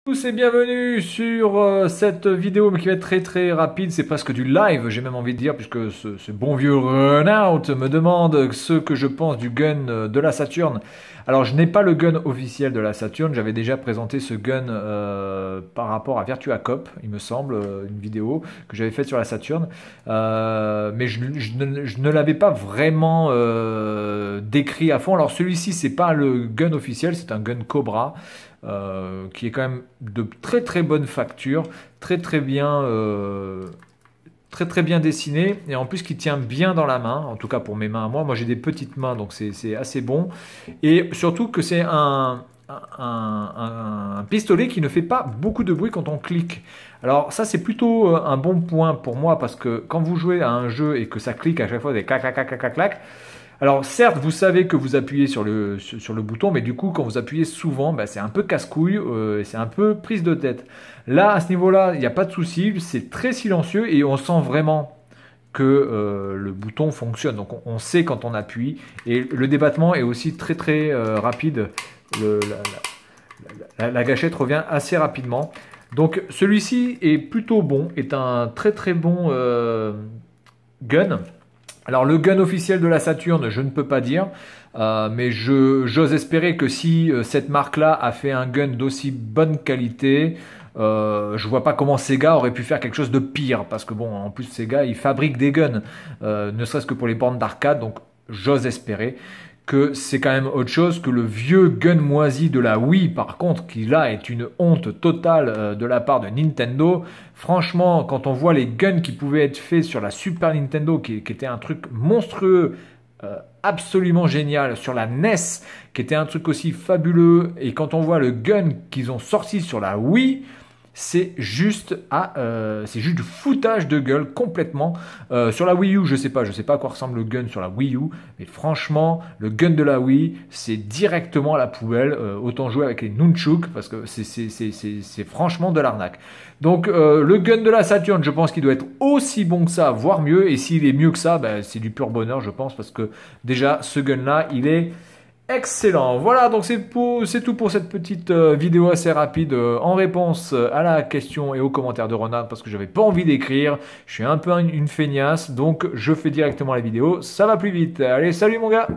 Tous et bienvenue sur cette vidéo mais qui va être très rapide, c'est presque du live, j'ai même envie de dire, puisque ce bon vieux Runout me demande ce que je pense du gun de la Saturn. Alors je n'ai pas le gun officiel de la Saturn, j'avais déjà présenté ce gun par rapport à Virtua Cop, il me semble, une vidéo que j'avais faite sur la Saturn. Mais je ne l'avais pas vraiment décrit à fond. Alors celui-ci c'est pas le gun officiel, c'est un gun Cobra. Qui est quand même de très bonne facture, très bien dessiné, et en plus qui tient bien dans la main, en tout cas pour mes mains à moi. Moi j'ai des petites mains, donc c'est assez bon, et surtout que c'est un pistolet qui ne fait pas beaucoup de bruit quand on clique. Alors ça c'est plutôt un bon point pour moi, parce que quand vous jouez à un jeu et que ça clique à chaque fois des clac clac clac clac clac, alors certes, vous savez que vous appuyez sur le bouton, mais du coup, quand vous appuyez souvent, bah, c'est un peu casse-couille, et c'est un peu prise de tête. Là, à ce niveau-là, il n'y a pas de souci, c'est très silencieux et on sent vraiment que le bouton fonctionne. Donc on sait quand on appuie, et le débattement est aussi très rapide. La gâchette revient assez rapidement. Donc celui-ci est plutôt bon, est un très bon gun. Alors le gun officiel de la Saturn, je ne peux pas dire, mais j'ose espérer que si cette marque-là a fait un gun d'aussi bonne qualité, je vois pas comment Sega aurait pu faire quelque chose de pire, parce que bon, en plus Sega, ils fabriquent des guns, ne serait-ce que pour les bornes d'arcade, donc j'ose espérer que c'est quand même autre chose que le vieux gun moisi de la Wii, par contre, qui là est une honte totale de la part de Nintendo. Franchement, quand on voit les guns qui pouvaient être faits sur la Super Nintendo, qui était un truc monstrueux, absolument génial, sur la NES, qui était un truc aussi fabuleux, et quand on voit le gun qu'ils ont sorti sur la Wii, c'est juste du foutage de gueule complètement. Sur la Wii U, je sais pas à quoi ressemble le gun sur la Wii U, mais franchement, le gun de la Wii, c'est directement à la poubelle. Autant jouer avec les nunchuks, parce que c'est franchement de l'arnaque. Donc le gun de la Saturn, je pense qu'il doit être aussi bon que ça, voire mieux. Et s'il est mieux que ça, ben, c'est du pur bonheur, je pense, parce que déjà ce gun-là, il est excellent. Voilà, donc c'est tout pour cette petite vidéo assez rapide en réponse à la question et aux commentaires de Ronald, parce que j'avais pas envie d'écrire. Je suis un peu une feignasse, donc je fais directement la vidéo. Ça va plus vite. Allez, salut mon gars!